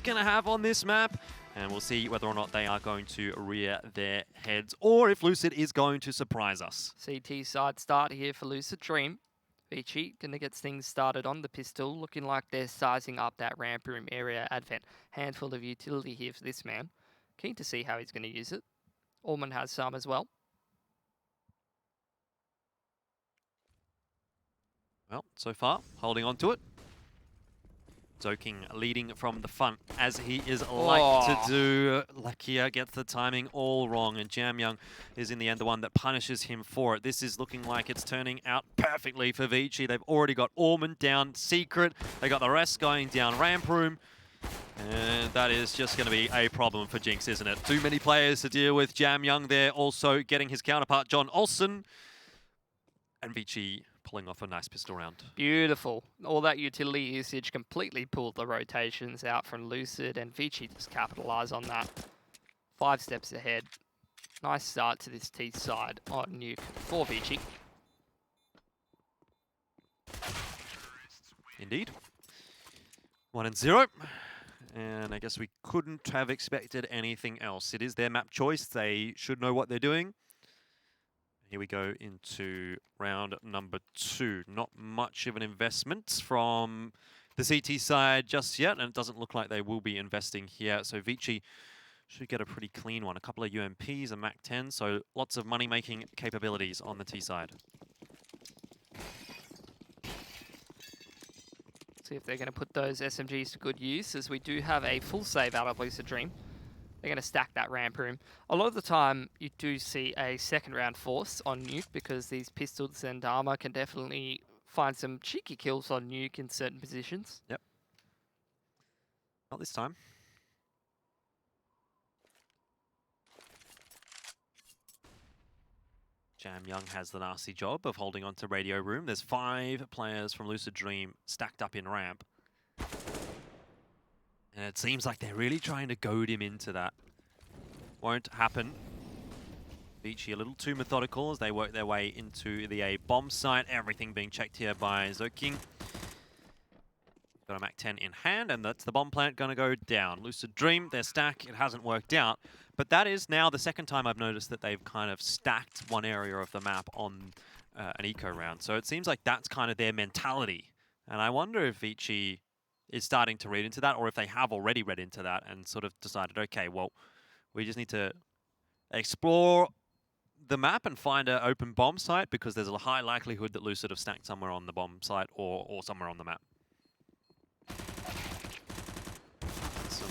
going to have on this map. And we'll see whether or not they are going to rear their heads or if Lucid is going to surprise us. CT side start here for Lucid Dream. ViCi going to get things started on the pistol, looking like they're sizing up that ramp room area. Advent, handful of utility here for this man. Keen to see how he's going to use it. Orman has some as well. Well, so far, holding on to it. Zoking leading from the front, as he is like to do. Lakia gets the timing all wrong, and Jamyoung is in the end the one that punishes him for it. This is looking like it's turning out perfectly for ViCi. They've already got Orman down Secret. They got the rest going down Ramp Room. And that is just going to be a problem for Jinx, isn't it? Too many players to deal with. Jamyoung there also getting his counterpart, John Olsen. And ViCi pulling off a nice pistol round. Beautiful. All that utility usage completely pulled the rotations out from Lucid, and ViCi just capitalised on that. 5 steps ahead. Nice start to this T side on Nuke for ViCi. Indeed. 1-0. And I guess we couldn't have expected anything else. It is their map choice. They should know what they're doing. Here we go into round number 2. Not much of an investment from the CT side just yet, and it doesn't look like they will be investing here. So ViCi should get a pretty clean one. A couple of UMPs, a MAC-10, so lots of money-making capabilities on the T side. See if they're going to put those SMGs to good use, as we do have a full save out of Lucid Dream. They're going to stack that ramp room. A lot of the time, you do see a second round force on Nuke, because these pistols and armor can definitely find some cheeky kills on Nuke in certain positions. Yep. Not this time. Jamyoung has the nasty job of holding on to Radio Room. There's 5 players from Lucid Dream stacked up in ramp. And it seems like they're really trying to goad him into that. Won't happen. ViCi a little too methodical as they work their way into the A bomb site. Everything being checked here by Zoking. Got a MAC-10 in hand, and that's the bomb plant going to go down. Lucid Dream, their stack, it hasn't worked out. But that is now the second time I've noticed that they've kind of stacked one area of the map on an eco round. So it seems like that's kind of their mentality. And I wonder if ViCi is starting to read into that, or if they have already read into that and sort of decided, okay, well, we just need to explore the map and find an open bomb site, because there's a high likelihood that Lucid have stacked somewhere on the bomb site or somewhere on the map. So,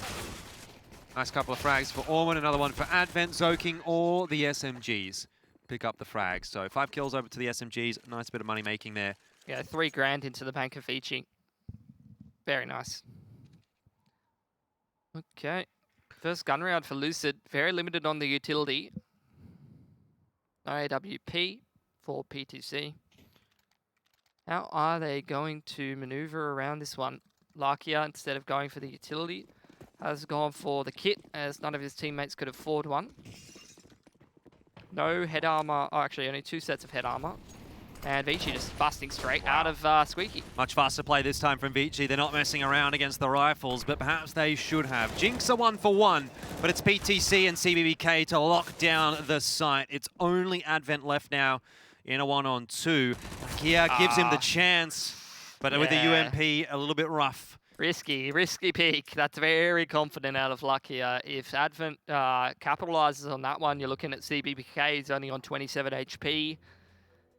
nice couple of frags for Orman, another one for Advent, Zoking, or the SMGs. Pick up the frags. So 5 kills over to the SMGs, nice bit of money making there. Yeah, 3 grand into the bank of ViCi. Very nice. Okay. First gun round for Lucid. Very limited on the utility. No AWP for P2C. How are they going to maneuver around this one? Lakia, instead of going for the utility, has gone for the kit, as none of his teammates could afford one. No head armor. Oh, actually, only 2 sets of head armor. And ViCi just busting straight out of Squeaky. Much faster play this time from ViCi. They're not messing around against the rifles, but perhaps they should have. Jinx are 1-for-1, but it's PTC and CBBK to lock down the site. It's only Advent left now in a 1-on-2. Lakia gives him the chance, but with the UMP, a little bit rough. Risky peak. That's very confident out of Lakia. If Advent capitalizes on that one, you're looking at CBBK. He's only on 27 HP.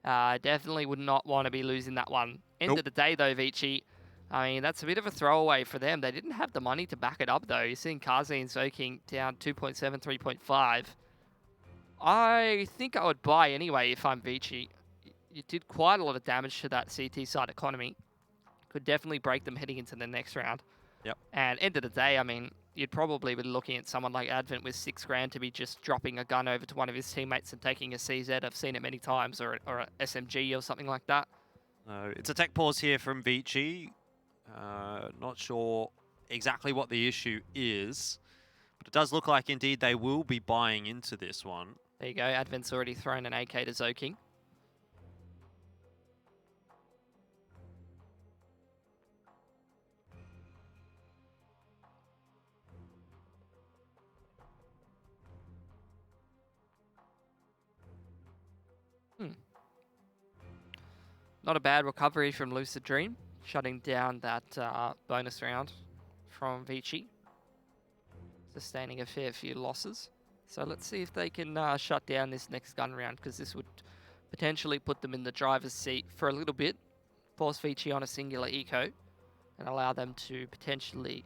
Definitely would not want to be losing that one. End of the day, though, ViCi, I mean, that's a bit of a throwaway for them. They didn't have the money to back it up, though. You're seeing Kazi and Zoking down 2.7, 3.5. I think I would buy anyway if I'm ViCi. You did quite a lot of damage to that CT side economy. Could definitely break them heading into the next round. Yep. And end of the day, I mean, you'd probably be looking at someone like Advent with 6 grand to be just dropping a gun over to one of his teammates and taking a CZ. I've seen it many times, or an SMG or something like that. It's a tech pause here from ViCi. Not sure exactly what the issue is, but it does look like indeed they will be buying into this one. There you go. Advent's already thrown an AK to Zoking. Not a bad recovery from Lucid Dream, shutting down that bonus round from ViCi, sustaining a fair few losses. So let's see if they can shut down this next gun round, because this would potentially put them in the driver's seat for a little bit, force ViCi on a singular eco, and allow them to potentially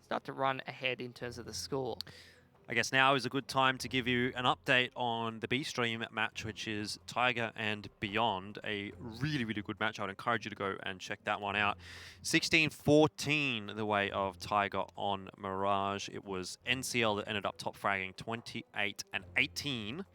start to run ahead in terms of the score. I guess now is a good time to give you an update on the B-Stream match, which is Tiger and Beyond. A really, really good match. I would encourage you to go and check that one out. 16-14 the way of Tiger on Mirage. It was NCL that ended up top fragging 28-18.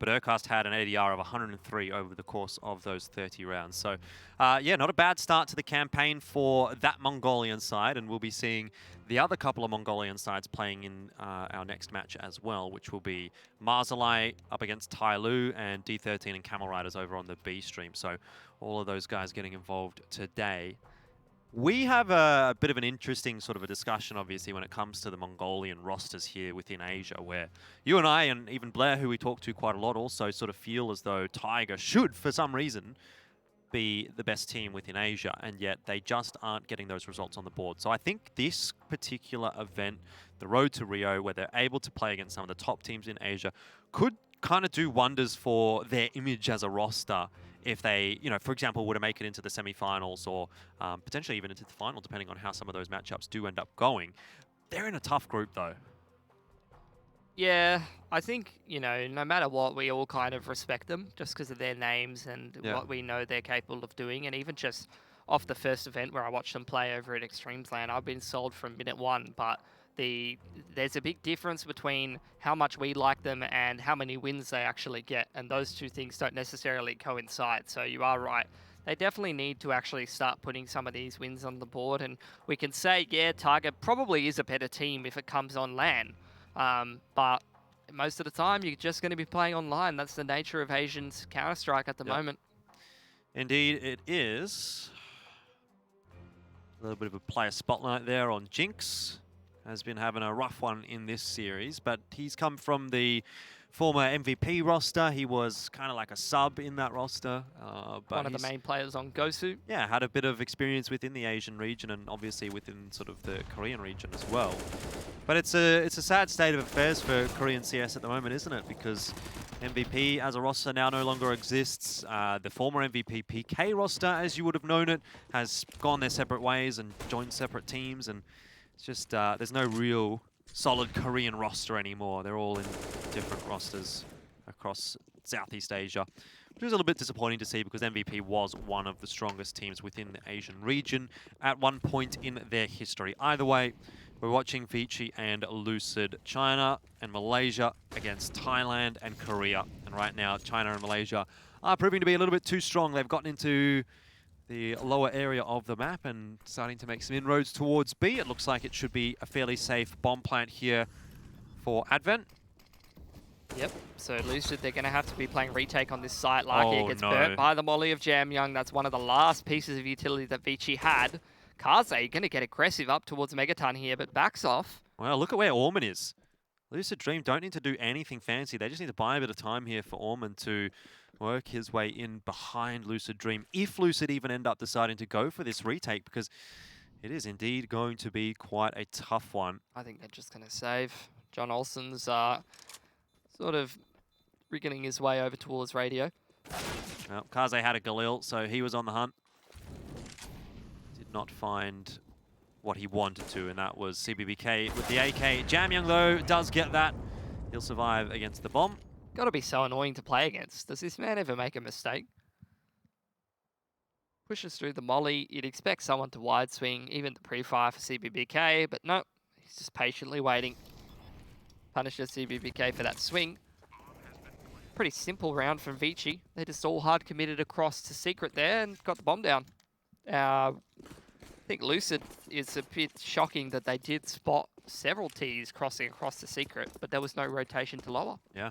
But Urcast had an ADR of 103 over the course of those 30 rounds. So, yeah, not a bad start to the campaign for that Mongolian side, and we'll be seeing the other couple of Mongolian sides playing in our next match as well, which will be Marzalai up against Tai Lu and D13 and Camel Riders over on the B stream. So all of those guys getting involved today. We have a bit of an interesting sort of a discussion, obviously, when it comes to the Mongolian rosters here within Asia, where you and I, and even Blair, who we talk to quite a lot, also sort of feel as though Tiger should, for some reason, be the best team within Asia, and yet they just aren't getting those results on the board. So I think this particular event, the Road to Rio, where they're able to play against some of the top teams in Asia, could kind of do wonders for their image as a roster if they, you know, for example, were to make it into the semi-finals or potentially even into the final, depending on how some of those matchups do end up going. They're in a tough group, though. Yeah, I think, you know, no matter what, we all kind of respect them just because of their names and what we know they're capable of doing. And even just off the first event where I watched them play over at Extremesland, I've been sold from minute one. But there's a big difference between how much we like them and how many wins they actually get. And those two things don't necessarily coincide. So you are right. They definitely need to actually start putting some of these wins on the board. And we can say, yeah, Tiger probably is a better team if it comes on LAN. But most of the time, you're just going to be playing online. That's the nature of Asian's Counter-Strike at the moment. Indeed, it is. A little bit of a player spotlight there on Jinx. Has been having a rough one in this series, but he's come from the former MVP roster. He was kind of like a sub in that roster. But one of the main players on Gosu. Yeah, had a bit of experience within the Asian region and obviously within sort of the Korean region as well. But it's a sad state of affairs for Korean CS at the moment, isn't it? Because MVP as a roster now no longer exists. The former MVP PK roster, as you would have known it, has gone their separate ways and joined separate teams, and it's just there's no real solid Korean roster anymore. They're all in different rosters across Southeast Asia, which is a little bit disappointing to see because MVP was one of the strongest teams within the Asian region at one point in their history. Either way, we're watching ViCi and Lucid, China and Malaysia against Thailand and Korea. And right now, China and Malaysia are proving to be a little bit too strong. They've gotten into the lower area of the map and starting to make some inroads towards B. It looks like it should be a fairly safe bomb plant here for Advent. Yep, so Lucid, they're going to have to be playing retake on this site. Lucky it gets burnt by the molly of Jamyoung. That's one of the last pieces of utility that ViCi had. Kaze going to get aggressive up towards Megaton here, but backs off. Well, look at where Orman is. Lucid Dream don't need to do anything fancy. They just need to buy a bit of time here for Orman to work his way in behind Lucid Dream, if Lucid even end up deciding to go for this retake, because it is indeed going to be quite a tough one. I think they're just going to save. John Olsen's sort of wriggling his way over towards radio. Well, Kaze had a Galil, so he was on the hunt. Did not find what he wanted to, and that was CBBK with the AK. Jamyoung, though, does get that. He'll survive against the bomb. Got to be so annoying to play against. Does this man ever make a mistake? Pushes through the molly. You'd expect someone to wide swing, even the pre-fire for CBBK, but no, he's just patiently waiting. Punishes CBBK for that swing. Pretty simple round from ViCi. They're just all hard committed across to Secret there and got the bomb down. I think Lucid is a bit shocking that they did spot several Ts crossing across the Secret, but there was no rotation to lower. Yeah.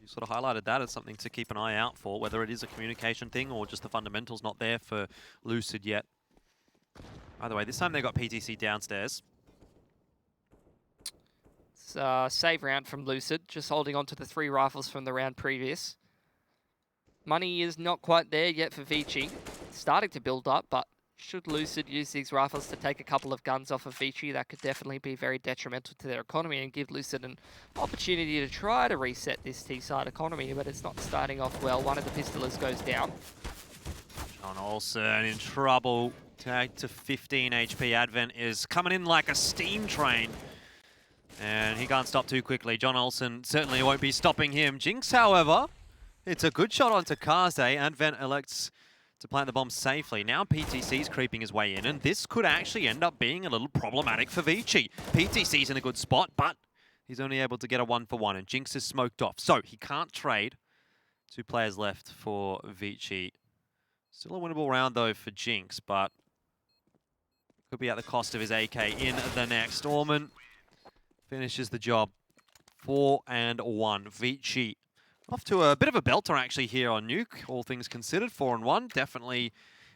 You sort of highlighted that as something to keep an eye out for, whether it is a communication thing or just the fundamentals not there for Lucid yet. By the way, this time they got PTC downstairs. It's a save round from Lucid, just holding on to the 3 rifles from the round previous. Money is not quite there yet for ViCi. Starting to build up, but should Lucid use these rifles to take a couple of guns off of ViCi, that could definitely be very detrimental to their economy and give Lucid an opportunity to try to reset this T-side economy, but it's not starting off well. One of the pistolers goes down. John Olsen in trouble. Tagged to 15 HP. Advent is coming in like a steam train. And he can't stop too quickly. John Olsen certainly won't be stopping him. Jinx, however, it's a good shot onto Kaze. Advent elects to plant the bomb safely. Now PTC's creeping his way in, and this could actually end up being a little problematic for ViCi. PTC's in a good spot, but he's only able to get a 1-for-1, and Jinx is smoked off. So he can't trade. 2 players left for ViCi. Still a winnable round, though, for Jinx, but could be at the cost of his AK in the next. Orman finishes the job. 4-1. ViCi off to a bit of a belter, actually, here on Nuke. All things considered, 4-1. Definitely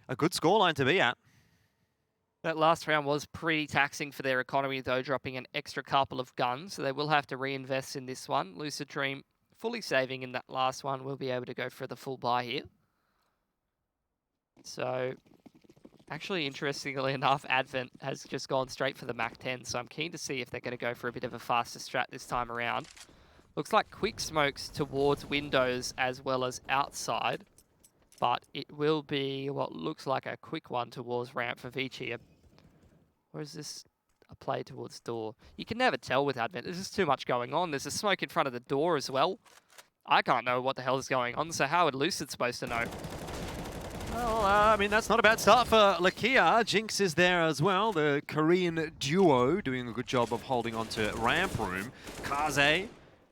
a good scoreline to be at. That last round was pretty taxing for their economy, though, dropping an extra couple of guns, so they will have to reinvest in this one. Lucid Dream fully saving in that last one. Will be able to go for the full buy here. So, actually, interestingly enough, Advent has just gone straight for the MAC-10, so I'm keen to see if they're going to go for a bit of a faster strat this time around. Looks like quick smokes towards windows as well as outside, but it will be what looks like a quick one towards ramp for ViCi. Or is this a play towards door? You can never tell with Advent. There's just too much going on. There's a smoke in front of the door as well. I can't know what the hell is going on, so how would Lucid supposed to know? Well, I mean, that's not a bad start for Lakia. Jinx is there as well. The Korean duo doing a good job of holding on to ramp room. Kaze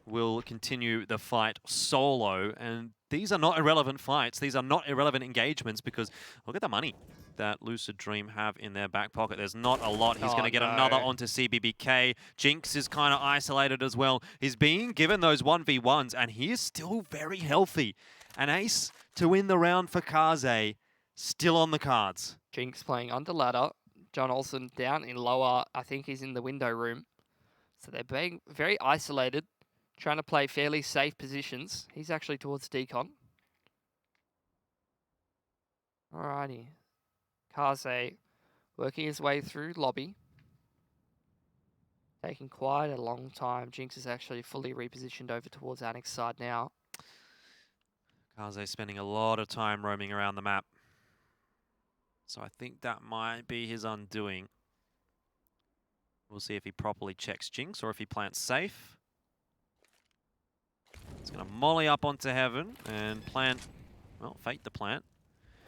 will continue the fight solo. And these are not irrelevant fights. These are not irrelevant engagements because look at the money that Lucid Dream have in their back pocket. There's not a lot. He's going to get another onto CBBK. Jinx is kind of isolated as well. He's being given those 1v1s and he is still very healthy. An ace to win the round for Kaze, still on the cards. Jinx playing under ladder. John Olsen down in lower. I think he's in the window room. So they're being very isolated, trying to play fairly safe positions. He's actually towards decon. Alrighty. Kaze working his way through lobby. Taking quite a long time. Jinx is actually fully repositioned over towards Annex side now. Kaze spending a lot of time roaming around the map. So I think that might be his undoing. We'll see if he properly checks Jinx or if he plants safe. He's going to molly up onto Heaven and plant, well, fake the plant.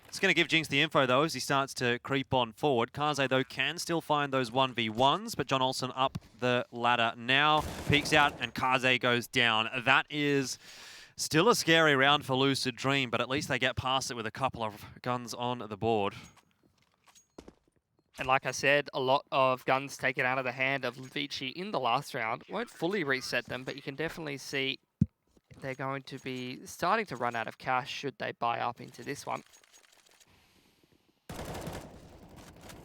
It's going to give Jinx the info, though, as he starts to creep on forward. Kaze, though, can still find those 1v1s, but John Olsen up the ladder now. Peeks out, and Kaze goes down. That is still a scary round for Lucid Dream, but at least they get past it with a couple of guns on the board. And like I said, a lot of guns taken out of the hand of ViCi in the last round. Won't fully reset them, but you can definitely see they're going to be starting to run out of cash should they buy up into this one.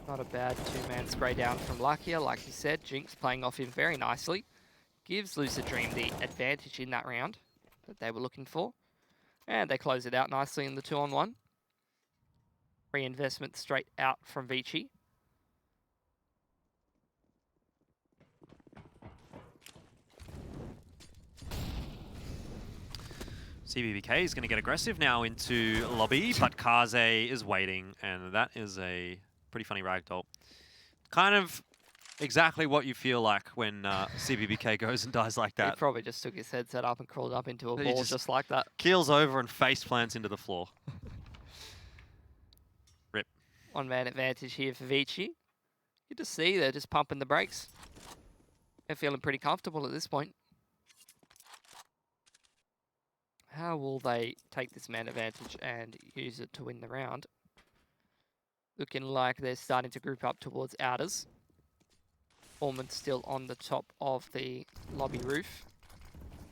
Not a bad two-man spray down from Lakia. Like you said, Jinx playing off him very nicely. Gives Lucid Dream the advantage in that round that they were looking for. And they close it out nicely in the 2-on-1. Reinvestment straight out from ViCi. CBBK is going to get aggressive now into lobby, but Kaze is waiting, and that is a pretty funny ragdoll. Kind of exactly what you feel like when CBBK goes and dies like that. He probably just took his headset up and crawled up into a ball just like that. Keels over and face plants into the floor. Rip. One-man advantage here for ViCi. Good to see they're just pumping the brakes. They're feeling pretty comfortable at this point. How will they take this man advantage and use it to win the round? Looking like they're starting to group up towards outers. Orman's still on the top of the lobby roof.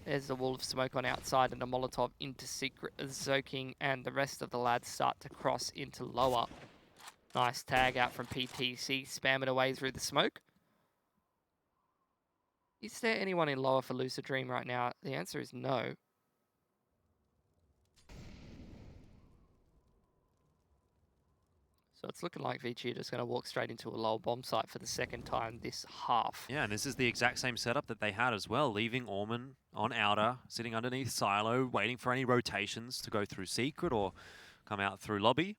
There's the wall of smoke on outside and a Molotov into secret as Zoking and the rest of the lads start to cross into lower. Nice tag out from PTC, spamming away through the smoke. Is there anyone in lower for Lucid Dream right now? The answer is no. So it's looking like ViCi are just going to walk straight into a lower bomb site for the second time this half. Yeah, and this is the exact same setup that they had as well, leaving Orman on outer, sitting underneath silo, waiting for any rotations to go through secret or come out through lobby.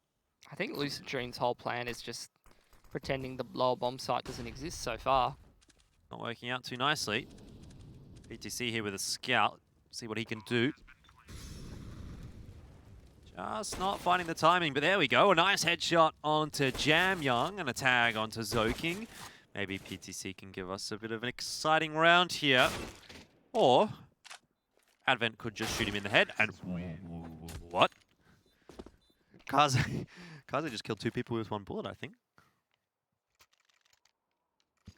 I think Lucid Dream's whole plan is just pretending the lower bomb site doesn't exist so far. Not working out too nicely. BTC here with a scout, see what he can do. Just not finding the timing, but there we go. A nice headshot onto Jam Young and a tag onto Zoking. Maybe PTC can give us a bit of an exciting round here. Or Advent could just shoot him in the head and... What? Kaze just killed 2 people with 1 bullet, I think.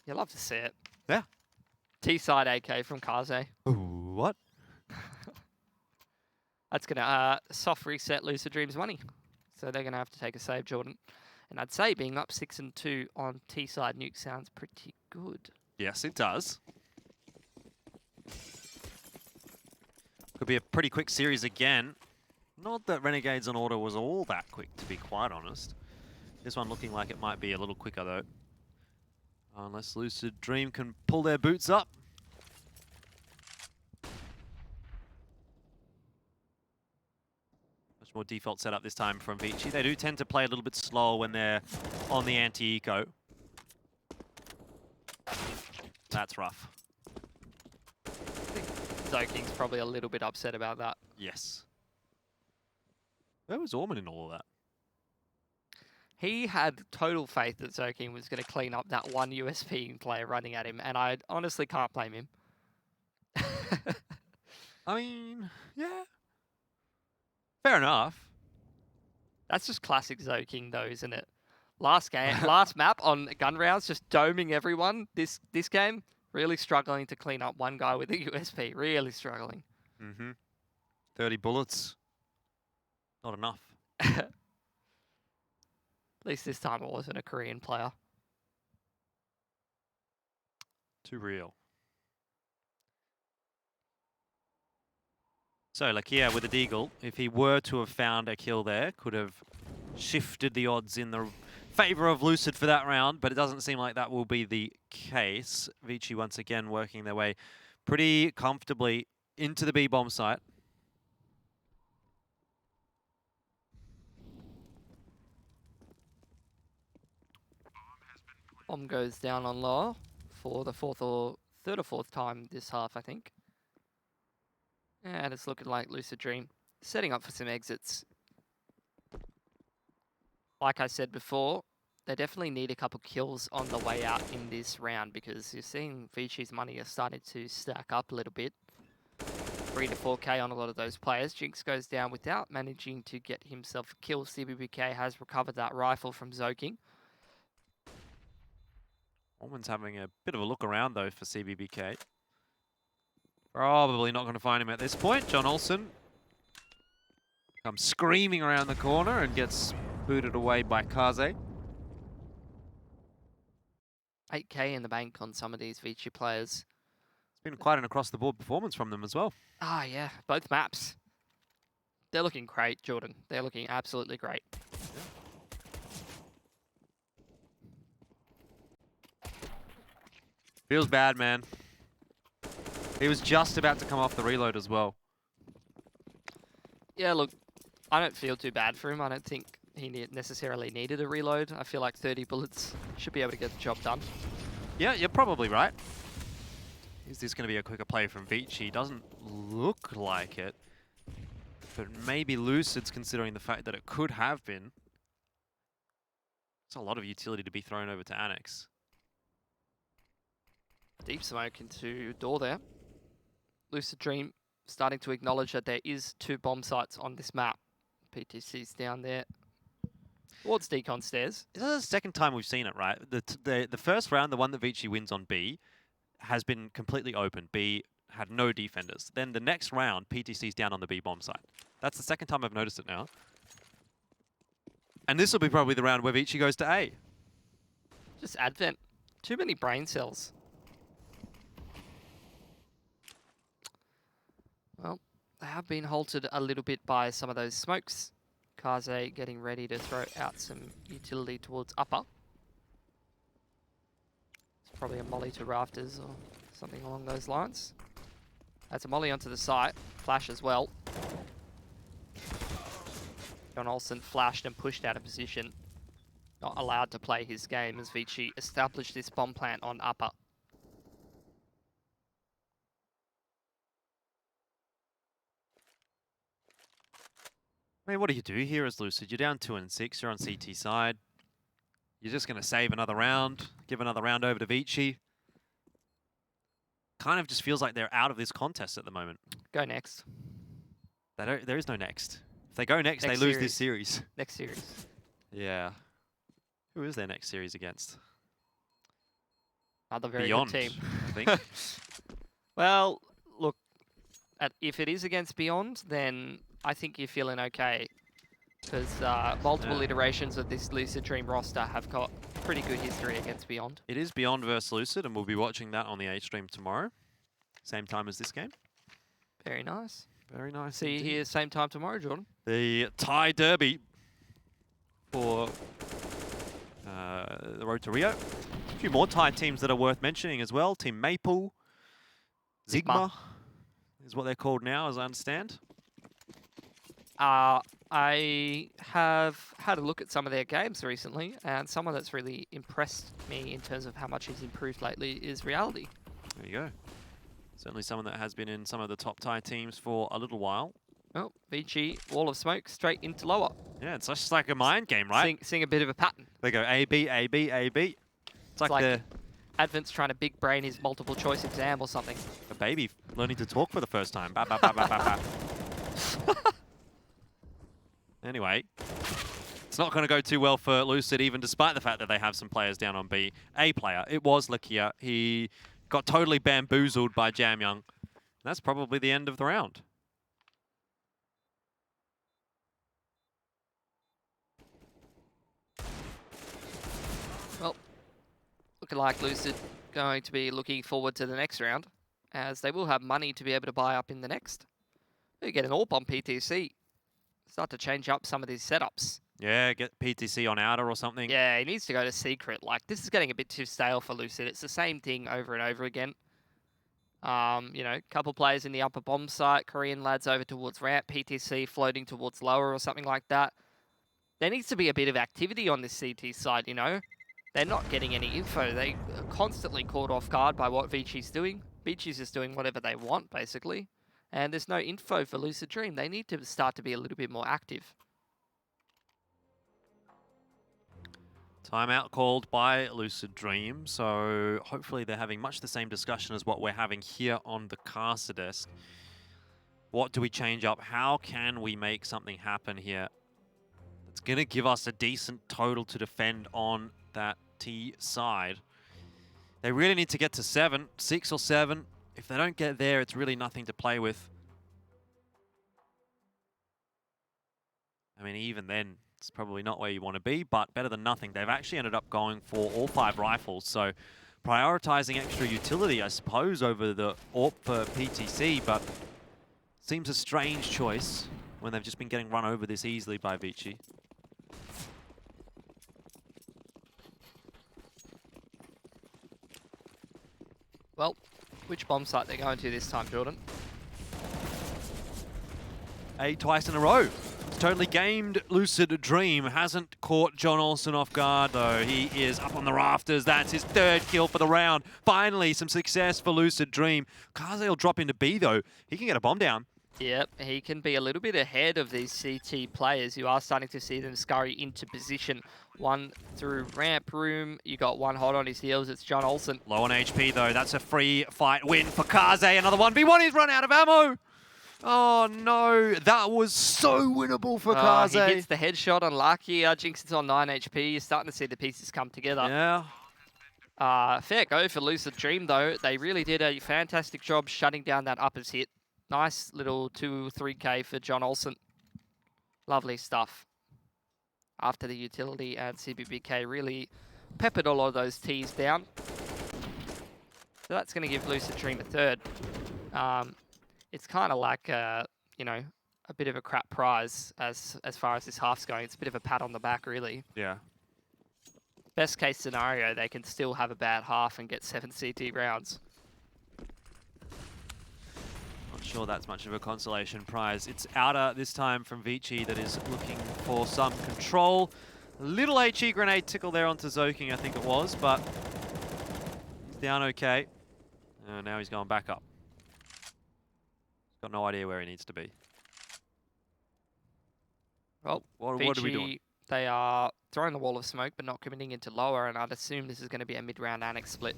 You love to see it. Yeah. T-side AK from Kaze. What? That's going to soft reset Lucid Dream's money. So they're going to have to take a save, Jordan. And I'd say being up 6-2 on T-side Nuke sounds pretty good. Yes, it does. Could be a pretty quick series again. Not that Renegades on order was all that quick, to be quite honest. This one looking like it might be a little quicker, though. Unless Lucid Dream can pull their boots up. Much more default setup this time from ViCi. They do tend to play a little bit slower when they're on the anti-eco. That's rough. I think Zoking's probably a little bit upset about that. Yes. Where was Orman in all of that? He had total faith that Zoking was going to clean up that one USP player running at him, and I honestly can't blame him. I mean, yeah. Fair enough. That's just classic Zoking, though, isn't it? Last game, last map on gun rounds, just doming everyone. This game, really struggling to clean up one guy with a USP. Really struggling. 30 bullets. Not enough. At least this time it wasn't a Korean player. Too real. So Lakia with a deagle, if he were to have found a kill there, could have shifted the odds in the favor of Lucid for that round, but it doesn't seem like that will be the case. ViCi once again working their way pretty comfortably into the B-bomb site. Bomb goes down on lower for the third or fourth time this half, I think. And it's looking like Lucid Dream setting up for some exits. Like I said before, they definitely need a couple kills on the way out in this round because you're seeing ViCi's money is starting to stack up a little bit. 3 to 4k on a lot of those players. Jinx goes down without managing to get himself a kill. CBBK has recovered that rifle from Zoking. Orman's having a bit of a look around though for CBBK. Probably not going to find him at this point. John Olsen comes screaming around the corner and gets booted away by Kaze. 8k in the bank on some of these ViCi players. It's been quite an across-the-board performance from them as well. Ah, yeah, both maps. They're looking great, Jordan. They're looking absolutely great. Feels bad, man. He was just about to come off the reload as well. Yeah, look, I don't feel too bad for him. I don't think he necessarily needed a reload. I feel like 30 bullets should be able to get the job done. Yeah, you're probably right. Is this going to be a quicker play from ViCi? Doesn't look like it. But maybe Lucid's considering the fact that it could have been. It's a lot of utility to be thrown over to Annex. Deep smoke into door there. Lucid Dream starting to acknowledge that there is 2 bomb sites on this map. PTC's down there towards Decon stairs. This is the second time we've seen it, right? The first round, the one that ViCi wins on B, has been completely open. B had no defenders. Then the next round, PTC's down on the B bomb site. That's the second time I've noticed it now. And this will be probably the round where ViCi goes to A. Just Advent. Too many brain cells. Well, they have been halted a little bit by some of those smokes Kaze getting ready to throw out some utility towards upper. It's probably a molly to rafters or something along those lines. That's a molly onto the site. Flash as well. John Olsen flashed and pushed out of position. Not allowed to play his game as ViCi established this bomb plant on upper. I mean, what do you do here as Lucid? You're down 2 and 6. You're on CT side. You're just going to save another round, give another round over to ViCi. Kind of just feels like they're out of this contest at the moment. Go next. There is no next. If they go next, they lose this series. Next series. Yeah. Who is their next series against? Another very Beyond, good team. I think. Well, look, if it is against Beyond, then I think you're feeling okay. Because multiple iterations of this Lucid Dream roster have got pretty good history against Beyond. It is Beyond versus Lucid, and we'll be watching that on the H stream tomorrow. Same time as this game. Very nice. Very nice. See you here same time tomorrow, Jordan. The Thai Derby for the road to Rio. A few more Thai teams that are worth mentioning as well. Team Maple, Zigma is what they're called now, as I understand. I have had a look at some of their games recently, and someone that's really impressed me in terms of how much he's improved lately is Reality. There you go. Certainly someone that has been in some of the top Thai teams for a little while. Oh, ViCi, wall of smoke, straight into lower. Yeah, it's just like a mind game, right? Seeing a bit of a pattern. They go A, B, A, B, A, B. It's like the Advent's trying to big brain his multiple choice exam or something. a baby learning to talk for the first time. Ba, ba, ba, ba, ba, ba. Anyway, it's not going to go too well for Lucid, even despite the fact that they have some players down on B. A player, it was Lakia. He got totally bamboozled by Jam Young. That's probably the end of the round. Well, looking like Lucid going to be looking forward to the next round, as they will have money to be able to buy up in the next. They get an AWP on PTC. Start to change up some of these setups. Yeah, get PTC on outer or something. Yeah, he needs to go to secret. Like, this is getting a bit too stale for Lucid. It's the same thing over and over again. You know, couple players in the upper bomb site, Korean lads over towards ramp, PTC floating towards lower or something like that. There needs to be a bit of activity on this CT side, you know. They're not getting any info. They are constantly caught off guard by what ViCi's doing. ViCi's just doing whatever they want, basically. And there's no info for Lucid Dream. They need to start to be a little bit more active. Timeout called by Lucid Dream, so hopefully they're having much the same discussion as what we're having here on the caster desk. What do we change up? How can we make something happen here? It's going to give us a decent total to defend on that T side. They really need to get to 7, 6 or 7. If they don't get there, it's really nothing to play with. I mean, even then, it's probably not where you want to be, but better than nothing. They've actually ended up going for all 5 rifles, so prioritizing extra utility, I suppose, over the AWP for PTC, but seems a strange choice when they've just been getting run over this easily by ViCi. Well, which bomb site they're going to this time, Jordan? Twice in a row. It's totally gamed. Lucid Dream hasn't caught John Olsen off guard, though. He is up on the rafters. That's his 3rd kill for the round. Finally, some success for Lucid Dream. Kaze will drop into B, though. He can get a bomb down. Yep, he can be a little bit ahead of these CT players. You are starting to see them scurry into position. One through ramp room. You got one hot on his heels. It's John Olsen. Low on HP, though. That's a free fight win for Kaze. Another 1v1. He's run out of ammo. Oh, no. That was so winnable for Kaze. He hits the headshot on Lucky. Jinx is on 9 HP. You're starting to see the pieces come together. Yeah. Fair go for Lucid Dream, though. They really did a fantastic job shutting down that uppers hit. Nice little 2-3K for John Olsen. Lovely stuff. After the utility and CBBK really peppered a lot of those Ts down. So that's going to give Lucid Dream a 3rd. It's kind of like, you know, a bit of a crap prize as far as this half's going. It's a bit of a pat on the back, really. Yeah. Best case scenario, they can still have a bad half and get 7 CT rounds. Not sure that's much of a consolation prize. It's Outer this time from ViCi that is looking for some control. A little HE grenade tickle there onto Zoking, I think it was, but he's down okay. Now he's going back up. Got no idea where he needs to be. Well, What are we doing? They are throwing the wall of smoke, but not committing into lower, and I'd assume this is going to be a mid-round annex split.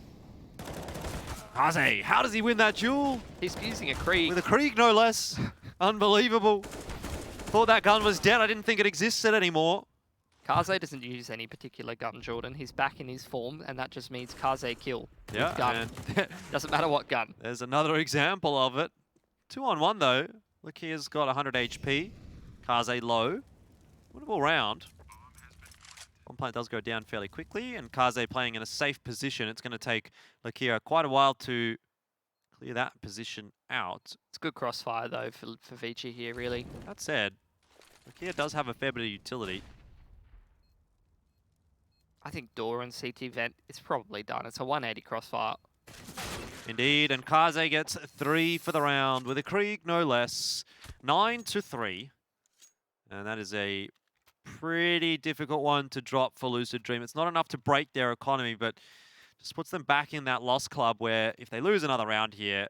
Kaze, how does he win that duel? He's using a Krieg. With a Krieg, no less. Unbelievable. Thought that gun was dead. I didn't think it existed anymore. Kaze doesn't use any particular gun, Jordan. He's back in his form, and that just means Kaze kill. Yeah, gun. Doesn't matter what gun. There's another example of it. 2-on-1 though. Lakia's got 100 HP. Kaze low. Winnable round. One plant does go down fairly quickly, and Kaze playing in a safe position. It's going to take Lakia quite a while to clear that position out. It's good crossfire though for ViCi here, really. That said, Lakia does have a fair bit of utility. I think door and CT vent is probably done. It's a 180 crossfire. Indeed, and Kaze gets 3 for the round with a Krieg, no less. 9-3. And that is a pretty difficult one to drop for Lucid Dream. It's not enough to break their economy, but just puts them back in that loss club where if they lose another round here,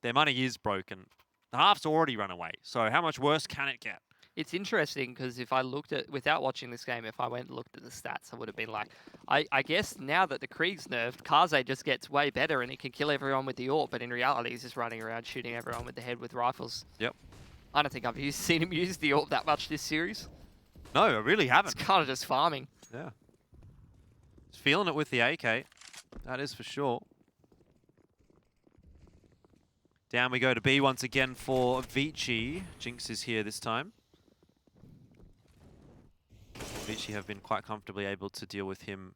their money is broken. The half's already run away, so how much worse can it get? It's interesting because if I looked at, without watching this game, if I went and looked at the stats, I would have been like, I guess now that the Krieg's nerfed, Kaze just gets way better and he can kill everyone with the AWP, but in reality he's just running around shooting everyone with the head with rifles. Yep. I don't think I've seen him use the AWP that much this series. No, I really haven't. It's kind of just farming. Yeah. He's feeling it with the AK. That is for sure. Down we go to B once again for ViCi. Jinx is here this time. ViCi have been quite comfortably able to deal with him.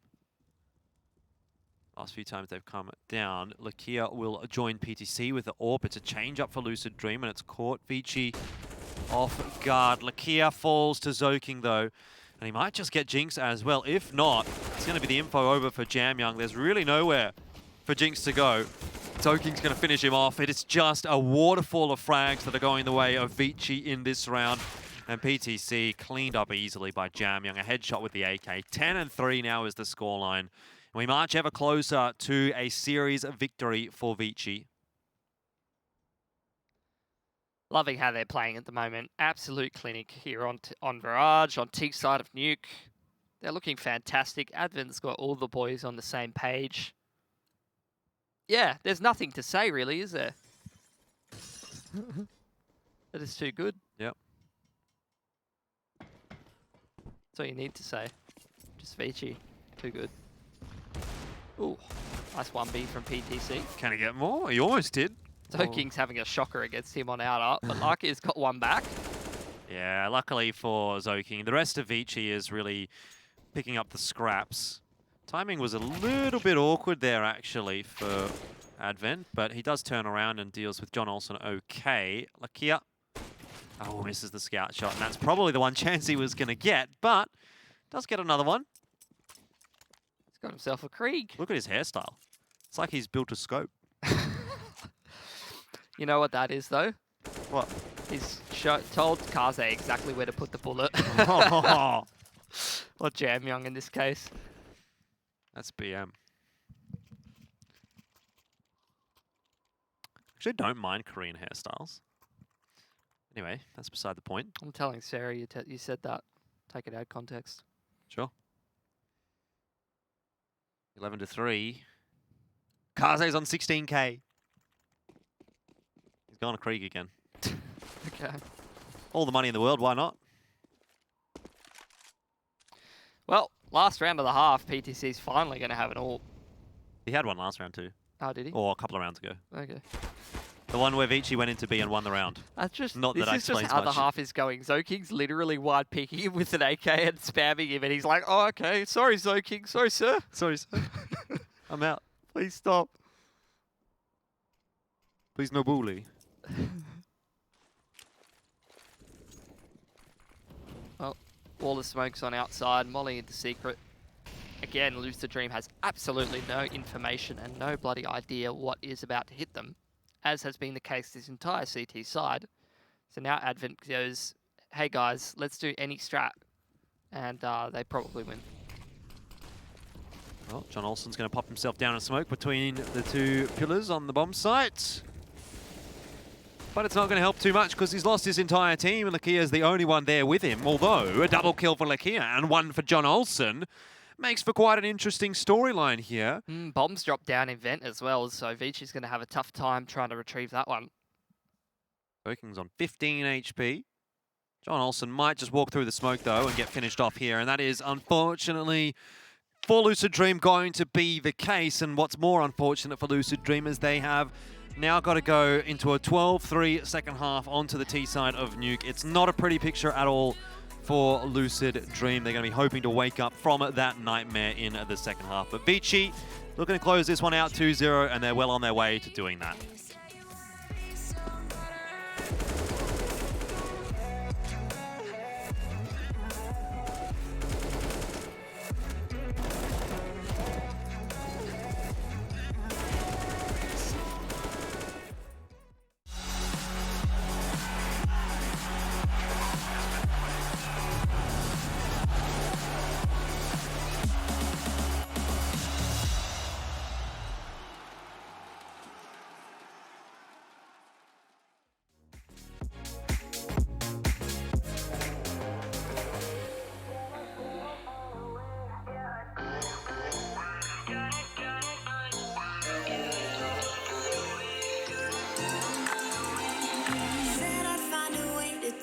Last few times they've come down. Lakia will join PTC with the AWP. It's a change up for Lucid Dream, and it's caught ViCi off guard. Lakia falls to Zoking though, and he might just get Jinx as well. If not, it's going to be the info over for Jamyoung. There's really nowhere for Jinx to go. Zoking's going to finish him off. It is just a waterfall of frags that are going the way of ViCi in this round. And PTC cleaned up easily by Jamyoung. A headshot with the AK. 10-3 now is the scoreline. We march ever closer to a series victory for ViCi. Loving how they're playing at the moment. Absolute clinic here on Virage, on T side of Nuke. They're looking fantastic. Advent's got all the boys on the same page. Yeah, there's nothing to say really, is there? That is too good. Yep. That's all you need to say. Just ViCi. Too good. Ooh, nice 1B from PTC. Can he get more? He almost did. Zoking's having a shocker against him on Outer, but Lakia's got one back. Yeah, luckily for Zoking. The rest of ViCi is really picking up the scraps. Timing was a little bit awkward there, actually, for Advent, but he does turn around and deals with John Olsen okay. Lakia. Oh, misses the scout shot, and that's probably the one chance he was going to get, but does get another one. He's got himself a Krieg. Look at his hairstyle. It's like he's built a scope. You know what that is, though? What? He's told Kaze exactly where to put the bullet. Or Jamyoung in this case. That's BM. Actually, don't mind Korean hairstyles. Anyway, that's beside the point. I'm telling Sarah you said that. Take it out of context. Sure. 11-3. Kaze's on 16k. He's going to Krieg again. Okay. All the money in the world, why not? Well, last round of the half, PTC's finally going to have an AWP. He had one last round too. Oh, did he? Or a couple of rounds ago. Okay. The one where ViCi went into B and won the round. That's just, Not this that is just explains how the much. half is going. Zoking's literally wide picking him with an AK and spamming him, and he's like, oh, okay, sorry, Zoking. Sorry, sir. Sorry, sir. I'm out. Please stop. Please no bully. All the smoke's on outside, Molly into secret. Again, Lucid Dream has absolutely no information and no bloody idea what is about to hit them, as has been the case this entire CT side. So now Advent goes, hey guys, let's do any strat. And they probably win. Well, John Olsen's going to pop himself down in smoke between the two pillars on the bomb site. But it's not going to help too much because he's lost his entire team and Lakia's the only one there with him. Although, a double kill for Lakia and one for John Olsen makes for quite an interesting storyline here. Bombs drop down in vent as well, so ViCi's going to have a tough time trying to retrieve that one. Voking's on 15 HP. John Olsen might just walk through the smoke though and get finished off here, and that is unfortunately for Lucid Dream going to be the case. And what's more unfortunate for Lucid Dream is they have now got to go into a 12-3 second half onto the T side of Nuke. It's not a pretty picture at all for Lucid Dream. They're going to be hoping to wake up from that nightmare in the second half. But ViCi looking to close this one out 2-0, and they're well on their way to doing that.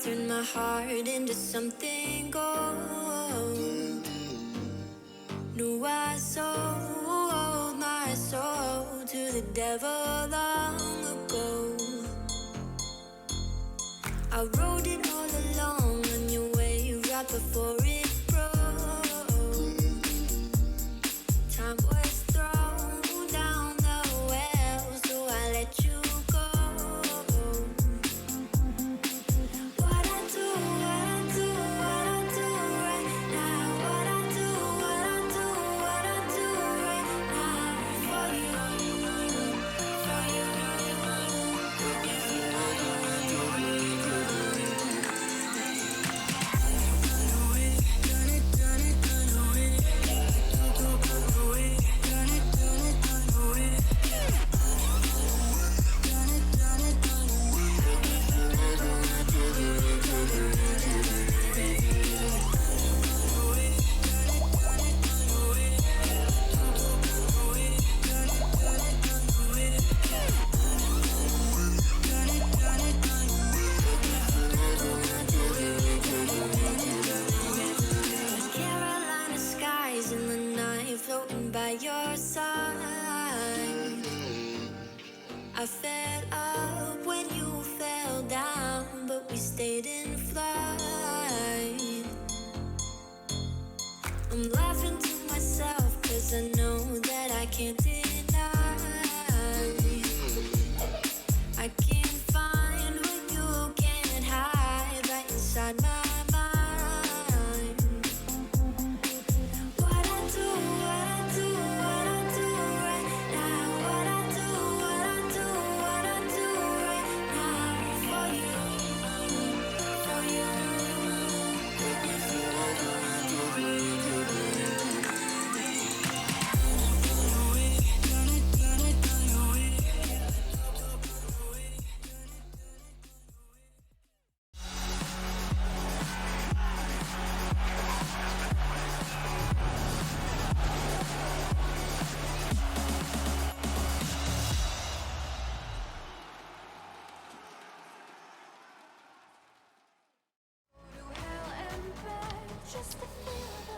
Turn my heart into something gold. Knew I sold my soul to the devil long ago. I rode it all along on your way right before it broke. Time was thrown down the well, so I let you go. Your side, I fell up when you fell down, but we stayed in flight. I'm laughing to myself cause I know that I can't deny. I can't find what you can't hide right inside my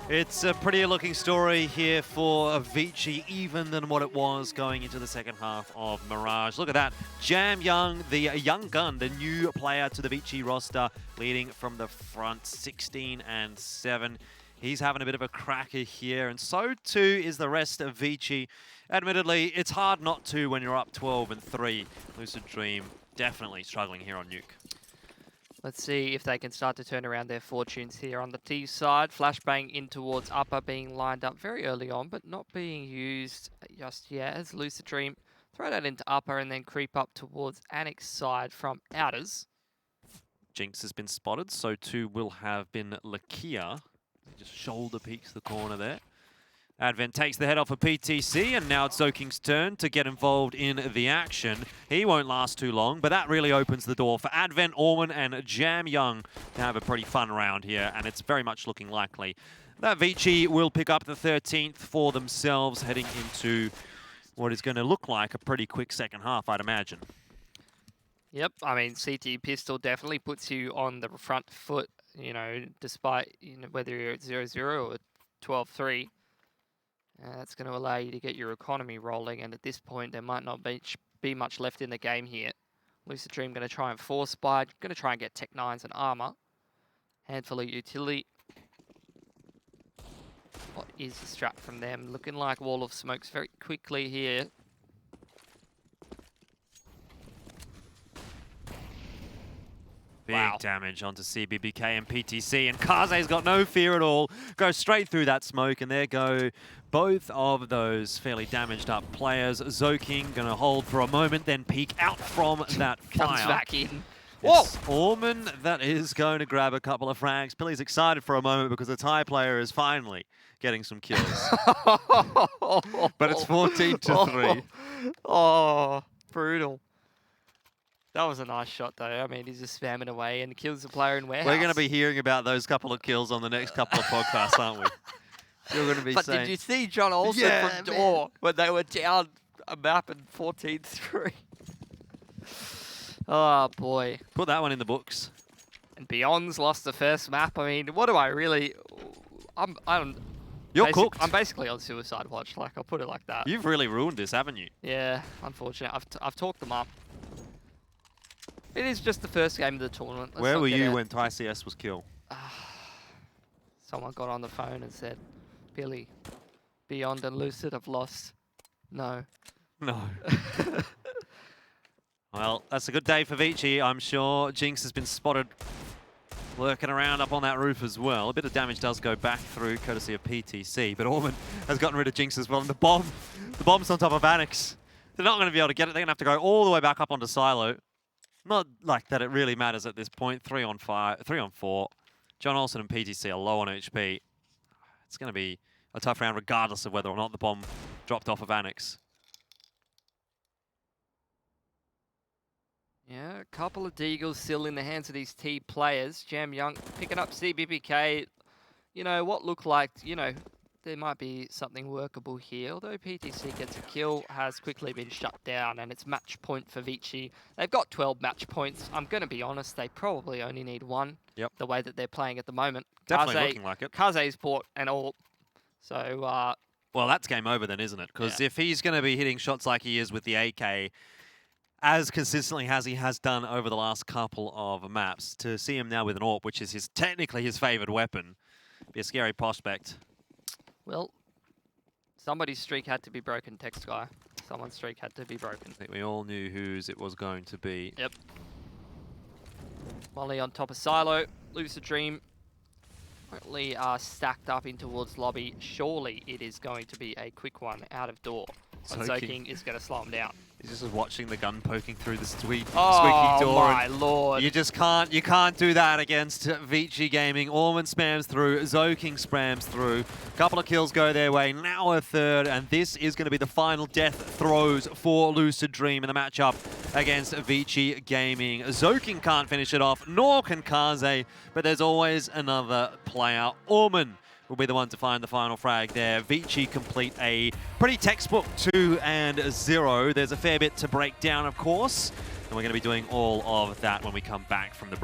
It's a prettier looking story here for ViCi, even than what it was going into the second half of Mirage. Look at that. Jam Young, the young gun, the new player to the ViCi roster, leading from the front, 16-7. He's having a bit of a cracker here, and so too is the rest of ViCi. Admittedly, it's hard not to when you're up 12-3. Lucid Dream definitely struggling here on Nuke. Let's see if they can start to turn around their fortunes here on the T side. Flashbang in towards upper, being lined up very early on, but not being used just yet as Lucid Dream throw that into upper and then creep up towards Annex side from outers. Jinx has been spotted, so too will have been Lakia. He just shoulder peeks the corner there. Advent takes the head off of PTC, and now it's Zoking's turn to get involved in the action. He won't last too long, but that really opens the door for Advent, Orman, and Jam Young to have a pretty fun round here, and it's very much looking likely that ViCi will pick up the 13th for themselves, heading into what is going to look like a pretty quick second half, I'd imagine. Yep, I mean, CT Pistol definitely puts you on the front foot, you know, despite whether you're at 0-0 or 12-3. That's going to allow you to get your economy rolling, and at this point, there might not be much left in the game here. Lucid Dream going to try and force buy, going to try and get Tech 9s and armor. Handful of utility. What is the strat from them? Looking like Wall of Smokes very quickly here. Big damage onto CBBK and PTC, and Kaze's got no fear at all. Goes straight through that smoke, and there go both of those fairly damaged up players. Zoking gonna hold for a moment, then peek out from that fire. Comes back in. It's Orman that is going to grab a couple of frags. Billy's excited for a moment because the Thai player is finally getting some kills. But it's 14-3. Oh, brutal. That was a nice shot, though. I mean, he's just spamming away and kills the player in warehouse. We're going to be hearing about those couple of kills on the next couple of podcasts, aren't we? You're going to be saying... Did you see John Olsen from Door when they were down a map in 14-3? Oh, boy. Put that one in the books. And Beyond's lost the first map. I mean, what do I really... You're cooked. I'm basically on suicide watch. Like, I'll put it like that. You've really ruined this, haven't you? Yeah, unfortunate. I've talked them up. It is just the first game of the tournament. Let's Where were you out. when Thai CS was killed? Someone got on the phone and said, Billy, Beyond and Lucid have lost. No. No. Well, that's a good day for ViCi, I'm sure. Jinx has been spotted lurking around up on that roof as well. A bit of damage does go back through, courtesy of PTC, but Orman has gotten rid of Jinx as well. And the bomb's on top of Annex. They're not going to be able to get it. They're going to have to go all the way back up onto Silo. Not like that it really matters at this point. 3 on 4. John Olsen and PTC are low on HP. It's going to be a tough round regardless of whether or not the bomb dropped off of Annex. Yeah, a couple of Deagles still in the hands of these T players. Jam Young picking up CBBK. You know, what looked like, you know, there might be something workable here. Although PTC gets a kill, has quickly been shut down, and it's match point for ViCi. They've got 12 match points. I'm going to be honest, they probably only need 1. Yep. The way that they're playing at the moment. Definitely looking like it. Kaze's bought an ult. So, well, that's game over then, isn't it? Because yeah. if he's going to be hitting shots like he is with the AK, as consistently as he has done over the last couple of maps, to see him now with an AWP, which is technically his favoured weapon, be a scary prospect. Well, somebody's streak had to be broken, Text Guy. Someone's streak had to be broken. I think we all knew whose it was going to be. Yep. Molly on top of Silo. Lucid Dream currently stacked up in towards lobby. Surely it is going to be a quick one out of door. Zoking is going to slow him down. He's just watching the gun poking through the squeaky door. Oh my lord! You just can't do that against ViCi Gaming. Orman spams through, Zoking spams through. A couple of kills go their way, now a third, and this is going to be the final death throws for Lucid Dream in the matchup against ViCi Gaming. Zoking can't finish it off, nor can Kaze, but there's always another player. Orman will be the one to find the final frag there. ViCi complete a pretty textbook 2-0. There's a fair bit to break down, of course, and we're going to be doing all of that when we come back from the break.